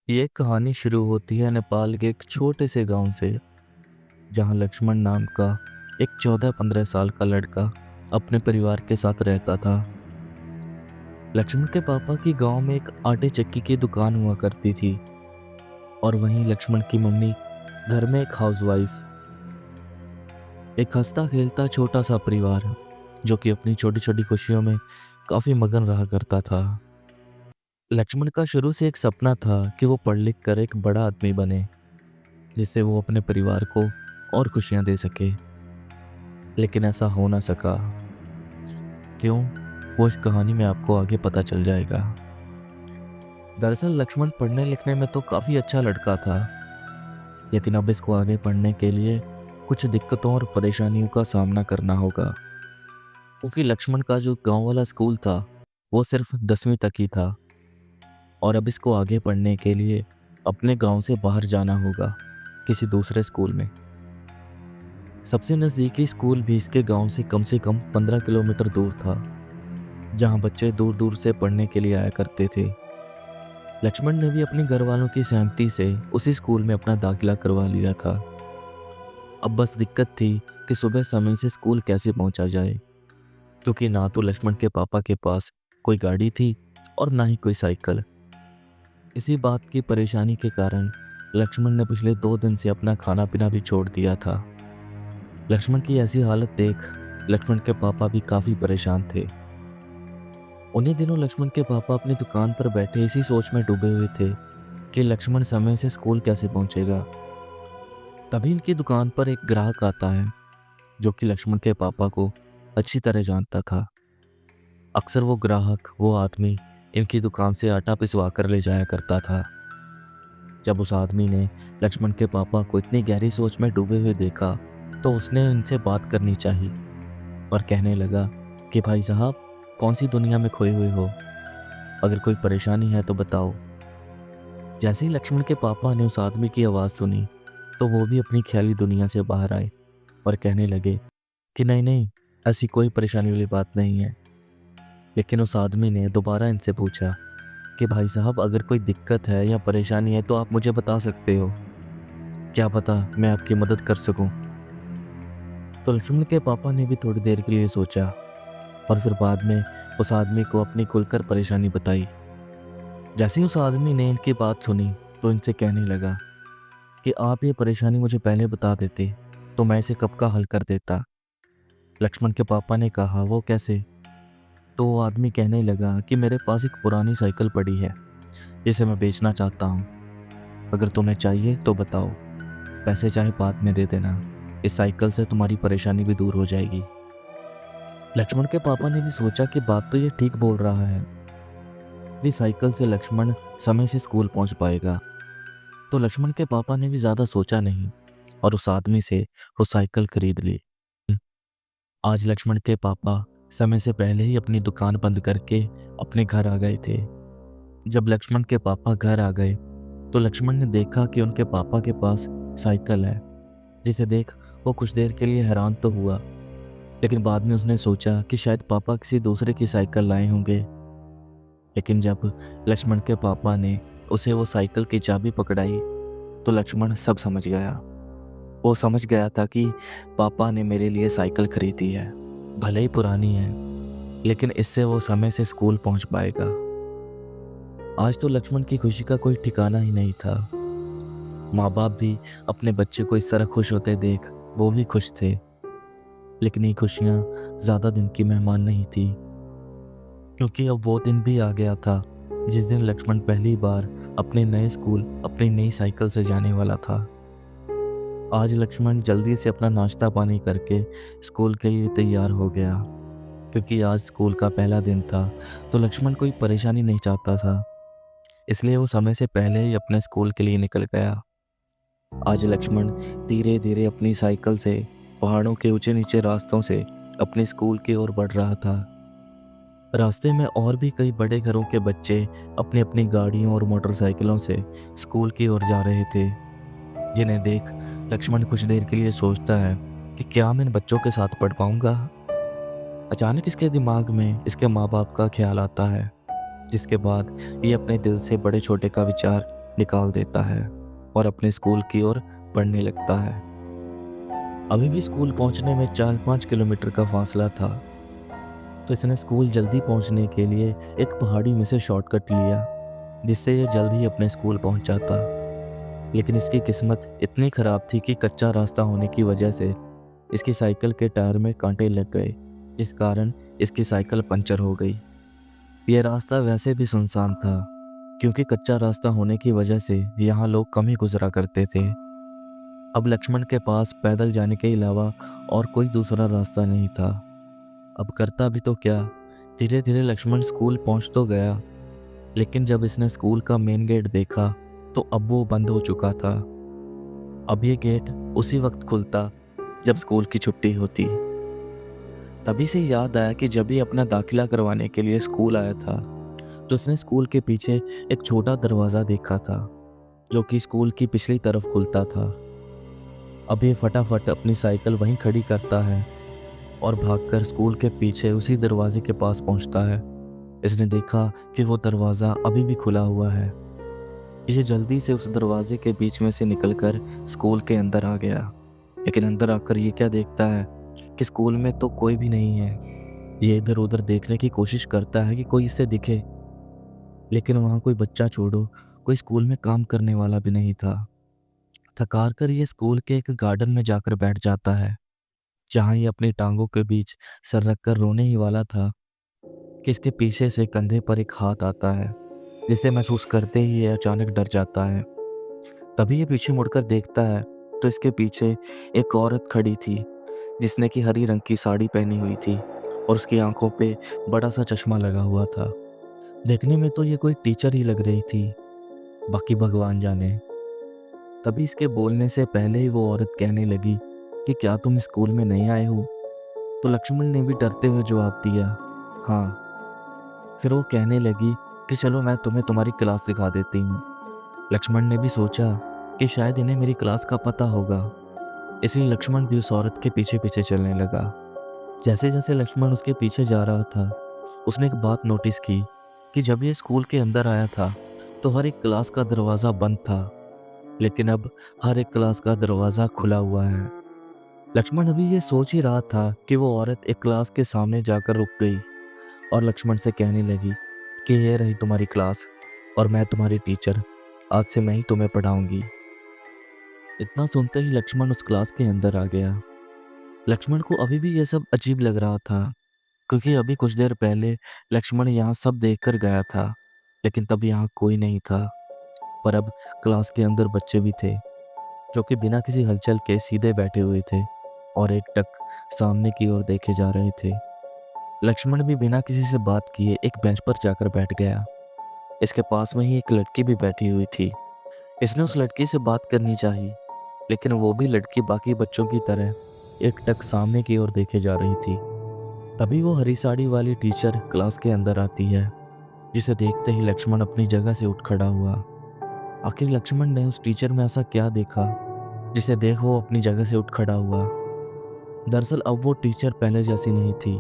ये कहानी शुरू होती है नेपाल के एक छोटे से गांव से, जहां लक्ष्मण नाम का एक 14-15 साल का लड़का अपने परिवार के साथ रहता था। लक्ष्मण के पापा की गांव में एक आटे चक्की की दुकान हुआ करती थी और वहीं लक्ष्मण की मम्मी घर में एक हाउसवाइफ। एक हंसता खेलता छोटा सा परिवार जो कि अपनी छोटी छोटी खुशियों में काफी मगन रहा करता था। लक्ष्मण का शुरू से एक सपना था कि वो पढ़ लिख कर एक बड़ा आदमी बने, जिससे वो अपने परिवार को और खुशियां दे सके। लेकिन ऐसा हो ना सका। क्यों? वो इस कहानी में आपको आगे पता चल जाएगा। दरअसल लक्ष्मण पढ़ने लिखने में तो काफी अच्छा लड़का था, लेकिन अब इसको आगे पढ़ने के लिए कुछ दिक्कतों और परेशानियों का सामना करना होगा। क्योंकि लक्ष्मण का जो गांव वाला स्कूल था वो सिर्फ 10वीं तक ही था, और अब इसको आगे पढ़ने के लिए अपने गांव से बाहर जाना होगा किसी दूसरे स्कूल में। सबसे नज़दीकी स्कूल भी इसके गांव से कम 15 किलोमीटर दूर था, जहां बच्चे दूर दूर से पढ़ने के लिए आया करते थे। लक्ष्मण ने भी अपने घर वालों की सहमति से उसी स्कूल में अपना दाखिला करवा लिया था। अब बस दिक्कत थी कि सुबह समय से स्कूल कैसे पहुंचा जाए, क्योंकि ना तो लक्ष्मण के पापा के पास कोई गाड़ी थी और ना ही कोई साइकिल। इसी बात की परेशानी के कारण लक्ष्मण ने पिछले 2 दिन से अपना खाना पीना भी छोड़ दिया था। लक्ष्मण की ऐसी हालत देख लक्ष्मण के पापा भी काफी परेशान थे। उन्हीं दिनों लक्ष्मण के पापा अपनी दुकान पर बैठे इसी सोच में डूबे हुए थे कि लक्ष्मण समय से स्कूल कैसे पहुंचेगा। तभी इनकी दुकान पर एक ग्राहक आता है जो कि लक्ष्मण के पापा को अच्छी तरह जानता था। अक्सर वो ग्राहक, वो आदमी इनकी दुकान से आटा पिसवा कर ले जाया करता था। जब उस आदमी ने लक्ष्मण के पापा को इतनी गहरी सोच में डूबे हुए देखा, तो उसने इनसे बात करनी चाहिए और कहने लगा कि भाई साहब, कौन सी दुनिया में खोए हुए हो? अगर कोई परेशानी है तो बताओ। जैसे ही लक्ष्मण के पापा ने उस आदमी की आवाज़ सुनी, तो वो भी अपनी ख्याली दुनिया से बाहर आए और कहने लगे कि नहीं नहीं, ऐसी कोई परेशानी वाली बात नहीं है। लेकिन उस आदमी ने दोबारा इनसे पूछा कि भाई साहब, अगर कोई दिक्कत है या परेशानी है तो आप मुझे बता सकते हो, क्या पता मैं आपकी मदद कर सकूं। तो लक्ष्मण के पापा ने भी थोड़ी देर के लिए सोचा और फिर बाद में उस आदमी को अपनी खुलकर परेशानी बताई। जैसे ही उस आदमी ने इनकी बात सुनी, तो इनसे कहने लगा कि आप ये परेशानी मुझे पहले बता देते तो मैं इसे कब का हल कर देता। लक्ष्मण के पापा ने कहा, वो कैसे? तो वो आदमी कहने लगा कि मेरे पास एक पुरानी साइकिल पड़ी है जिसे मैं बेचना चाहता हूँ। अगर तुम्हें चाहिए तो बताओ, पैसे चाहे बाद में दे देना। इस साइकिल से तुम्हारी परेशानी भी दूर हो जाएगी। लक्ष्मण के पापा ने भी सोचा कि बात तो ये ठीक बोल रहा है, भी साइकिल से लक्ष्मण समय से स्कूल पहुंच पाएगा। तो लक्ष्मण के पापा ने भी ज्यादा सोचा नहीं और उस आदमी से वो साइकिल खरीद ली। आज लक्ष्मण के पापा समय से पहले ही अपनी दुकान बंद करके अपने घर आ गए थे। जब लक्ष्मण के पापा घर आ गए, तो लक्ष्मण ने देखा कि उनके पापा के पास साइकिल है, जिसे देख वो कुछ देर के लिए हैरान तो हुआ, लेकिन बाद में उसने सोचा कि शायद पापा किसी दूसरे की साइकिल लाए होंगे। लेकिन जब लक्ष्मण के पापा ने उसे वो साइकिल की चाबी पकड़ाई, तो लक्ष्मण सब समझ गया। वो समझ गया था कि पापा ने मेरे लिए साइकिल खरीदी है, भले ही पुरानी है, लेकिन इससे वो समय से स्कूल पहुंच पाएगा। आज तो लक्ष्मण की खुशी का कोई ठिकाना ही नहीं था। माँ बाप भी अपने बच्चे को इस तरह खुश होते देख वो भी खुश थे। लेकिन ये खुशियाँ ज़्यादा दिन की मेहमान नहीं थी, क्योंकि अब वो दिन भी आ गया था जिस दिन लक्ष्मण पहली बार अपने नए स्कूल अपनी नई साइकिल से जाने वाला था। आज लक्ष्मण जल्दी से अपना नाश्ता पानी करके स्कूल के लिए तैयार हो गया, क्योंकि आज स्कूल का पहला दिन था। तो लक्ष्मण कोई परेशानी नहीं चाहता था, इसलिए वो समय से पहले ही अपने स्कूल के लिए निकल गया। आज लक्ष्मण धीरे धीरे अपनी साइकिल से पहाड़ों के ऊंचे नीचे रास्तों से अपने स्कूल की ओर बढ़ रहा था। रास्ते में और भी कई बड़े घरों के बच्चे अपनी अपनी गाड़ियों और मोटरसाइकिलों से स्कूल की ओर जा रहे थे, जिन्हें देख लक्ष्मण कुछ देर के लिए सोचता है कि क्या मैं इन बच्चों के साथ पढ़ पाऊंगा। अचानक इसके दिमाग में इसके माँ बाप का ख्याल आता है, जिसके बाद ये अपने दिल से बड़े छोटे का विचार निकाल देता है और अपने स्कूल की ओर बढ़ने लगता है। अभी भी स्कूल पहुंचने में 4-5 किलोमीटर का फासला था, तो इसने स्कूल जल्दी पहुंचने के लिए एक पहाड़ी में से शॉर्टकट लिया, जिससे ये जल्द ही अपने स्कूल पहुंच जाता। लेकिन इसकी किस्मत इतनी खराब थी कि कच्चा रास्ता होने की वजह से इसकी साइकिल के टायर में कांटे लग गए, जिस कारण इसकी साइकिल पंचर हो गई। यह रास्ता वैसे भी सुनसान था, क्योंकि कच्चा रास्ता होने की वजह से यहाँ लोग कम ही गुजरा करते थे। अब लक्ष्मण के पास पैदल जाने के अलावा और कोई दूसरा रास्ता नहीं था। अब करता भी तो क्या। धीरे धीरे लक्ष्मण स्कूल पहुंच तो गया, लेकिन जब इसने स्कूल का मेन गेट देखा तो अब वो बंद हो चुका था। अब ये गेट उसी वक्त खुलता जब स्कूल की छुट्टी होती। तभी से याद आया कि जब ये अपना दाखिला करवाने के लिए स्कूल आया था, तो उसने स्कूल के पीछे एक छोटा दरवाज़ा देखा था, जो कि स्कूल की पिछली तरफ खुलता था। अब ये फटाफट अपनी साइकिल वहीं खड़ी करता है और भागकर स्कूल के पीछे उसी दरवाजे के पास पहुंचता है। इसने देखा कि वो दरवाज़ा अभी भी खुला हुआ है। ये जल्दी से उस दरवाजे के बीच में से निकलकर स्कूल के अंदर आ गया। लेकिन अंदर आकर ये क्या देखता है कि स्कूल में तो कोई भी नहीं है। ये इधर उधर देखने की कोशिश करता है कि कोई इसे दिखे, लेकिन वहाँ कोई बच्चा छोड़ो, कोई स्कूल में काम करने वाला भी नहीं था। थकार कर ये स्कूल के एक गार्डन में जाकर बैठ जाता है, जहाँ ये अपनी टांगों के बीच सर रखकर रोने ही वाला था कि इसके पीछे से कंधे पर एक हाथ आता है, जिसे महसूस करते ही ये अचानक डर जाता है। तभी ये पीछे मुड़कर देखता है तो इसके पीछे एक औरत खड़ी थी, जिसने की हरी रंग की साड़ी पहनी हुई थी और उसकी आंखों पे बड़ा सा चश्मा लगा हुआ था। देखने में तो ये कोई टीचर ही लग रही थी, बाकी भगवान जाने। तभी इसके बोलने से पहले ही वो औरत कहने लगी कि क्या तुम स्कूल में नहीं आए हो? तो लक्ष्मण ने भी डरते हुए जवाब दिया, हाँ। फिर वो कहने लगी कि चलो मैं तुम्हें तुम्हारी क्लास दिखा देती हूँ। लक्ष्मण ने भी सोचा कि शायद इन्हें मेरी क्लास का पता होगा, इसलिए लक्ष्मण भी उस औरत के पीछे पीछे चलने लगा। जैसे जैसे लक्ष्मण उसके पीछे जा रहा था, उसने एक बात नोटिस की कि जब ये स्कूल के अंदर आया था तो हर एक क्लास का दरवाज़ा बंद था, लेकिन अब हर एक क्लास का दरवाज़ा खुला हुआ है। लक्ष्मण अभी ये सोच ही रहा था कि वो औरत एक क्लास के सामने जाकर रुक गई और लक्ष्मण से कहने लगी कि ये रही तुम्हारी क्लास और मैं तुम्हारी टीचर, आज से मैं ही तुम्हें पढ़ाऊंगी। इतना सुनते ही लक्ष्मण उस क्लास के अंदर आ गया। लक्ष्मण को अभी भी यह सब अजीब लग रहा था, क्योंकि अभी कुछ देर पहले लक्ष्मण यहाँ सब देखकर गया था, लेकिन तब यहाँ कोई नहीं था। पर अब क्लास के अंदर बच्चे भी थे, जो कि बिना किसी हलचल के सीधे बैठे हुए थे और एकटक सामने की ओर देखे जा रहे थे। लक्ष्मण भी बिना किसी से बात किए एक बेंच पर जाकर बैठ गया। इसके पास में ही एक लड़की भी बैठी हुई थी। इसने उस लड़की से बात करनी चाहिए, लेकिन वो भी लड़की बाकी बच्चों की तरह एकटक सामने की ओर देखे जा रही थी। तभी वो हरी साड़ी वाली टीचर क्लास के अंदर आती है, जिसे देखते ही लक्ष्मण अपनी जगह से उठ खड़ा हुआ। आखिर लक्ष्मण ने उस टीचर में ऐसा क्या देखा जिसे देख वो अपनी जगह से उठ खड़ा हुआ। दरअसल अब वो टीचर पहले जैसी नहीं थी,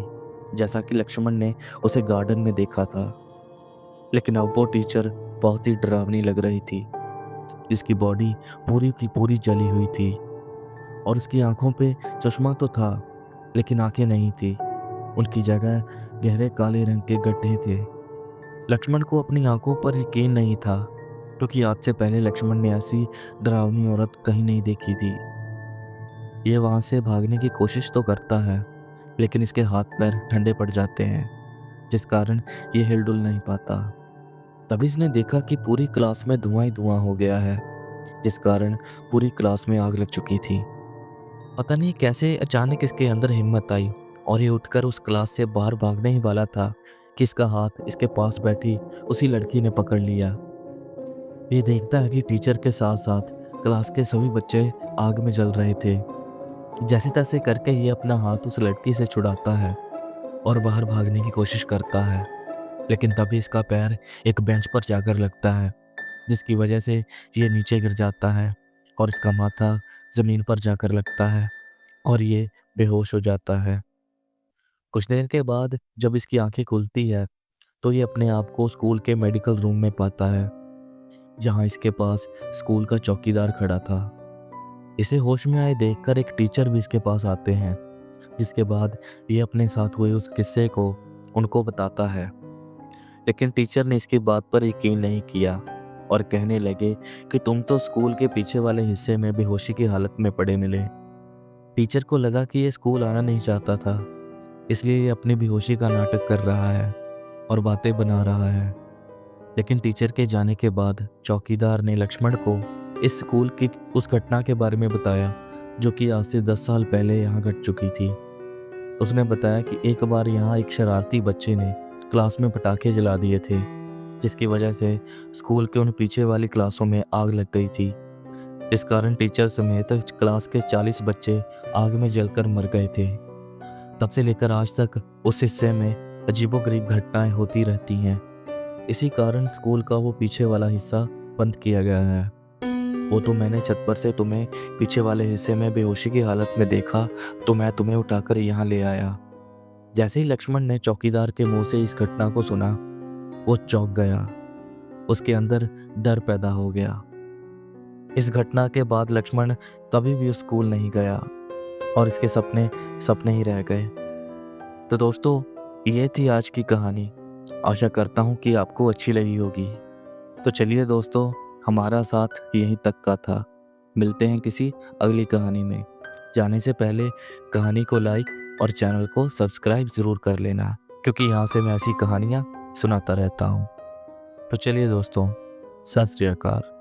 जैसा कि लक्ष्मण ने उसे गार्डन में देखा था। लेकिन अब वो टीचर बहुत ही डरावनी लग रही थी। जिसकी बॉडी पूरी की पूरी जली हुई थी और उसकी आंखों पे चश्मा तो था, लेकिन आंखें नहीं थी। उनकी जगह गहरे काले रंग के गड्ढे थे। लक्ष्मण को अपनी आंखों पर यकीन नहीं था, क्योंकि आज से पहले लक्ष्मण ने ऐसी डरावनी औरत कहीं नहीं देखी थी। ये वहां से भागने की कोशिश तो करता है, लेकिन इसके हाथ पैर ठंडे पड़ जाते हैं, जिस कारण ये हिलडुल नहीं पाता। तभी इसने देखा कि पूरी क्लास में धुआं ही धुआं हो गया है, जिस कारण पूरी क्लास में आग लग चुकी थी। पता नहीं कैसे अचानक इसके अंदर हिम्मत आई और ये उठकर उस क्लास से बाहर भागने ही वाला था कि इसका हाथ इसके पास बैठी उसी लड़की ने पकड़ लिया। ये देखता है कि टीचर के साथ साथ क्लास के सभी बच्चे आग में जल रहे थे। जैसे तैसे करके ये अपना हाथ उस लड़की से छुड़ाता है और बाहर भागने की कोशिश करता है, लेकिन तभी इसका पैर एक बेंच पर जाकर लगता है, जिसकी वजह से ये नीचे गिर जाता है और इसका माथा ज़मीन पर जाकर लगता है और ये बेहोश हो जाता है। कुछ देर के बाद जब इसकी आंखें खुलती है तो ये अपने आप को स्कूल के मेडिकल रूम में पाता है। जहाँ इसके पास स्कूल का चौकीदार खड़ा था। इसे होश में आए देखकर एक टीचर भी इसके पास आते हैं, जिसके बाद ये अपने साथ हुए उस किस्से को उनको बताता है। लेकिन टीचर ने इसकी बात पर यकीन नहीं किया और कहने लगे कि तुम तो स्कूल के पीछे वाले हिस्से में बेहोशी की हालत में पड़े मिले। टीचर को लगा कि ये स्कूल आना नहीं चाहता था, इसलिए ये अपनी बेहोशी का नाटक कर रहा है और बातें बना रहा है। लेकिन टीचर के जाने के बाद चौकीदार ने लक्ष्मण को इस स्कूल की उस घटना के बारे में बताया, जो कि आज से 10 साल पहले यहाँ घट चुकी थी। उसने बताया कि एक बार यहाँ एक शरारती बच्चे ने क्लास में पटाखे जला दिए थे, जिसकी वजह से स्कूल के उन पीछे वाली क्लासों में आग लग गई थी। इस कारण टीचर समेत क्लास के 40 बच्चे आग में जलकर मर गए थे। तब से लेकर आज तक उस हिस्से में अजीबोगरीब घटनाएं होती रहती हैं। इसी कारण स्कूल का वो पीछे वाला हिस्सा बंद किया गया है। वो तो मैंने छत पर से तुम्हें पीछे वाले हिस्से में बेहोशी की हालत में देखा, तो मैं तुम्हें उठाकर यहाँ ले आया। जैसे ही लक्ष्मण ने चौकीदार के मुंह से इस घटना को सुना, वो चौंक गया। उसके अंदर डर पैदा हो गया। इस घटना के बाद लक्ष्मण कभी भी उस स्कूल नहीं गया और इसके सपने सपने ही रह गए। तो दोस्तों, ये थी आज की कहानी। आशा करता हूँ कि आपको अच्छी लगी होगी। तो चलिए दोस्तों, हमारा साथ यहीं तक का था। मिलते हैं किसी अगली कहानी में। जाने से पहले कहानी को लाइक और चैनल को सब्सक्राइब ज़रूर कर लेना, क्योंकि यहाँ से मैं ऐसी कहानियाँ सुनाता रहता हूँ। तो चलिए दोस्तों, सत श्री अकाल।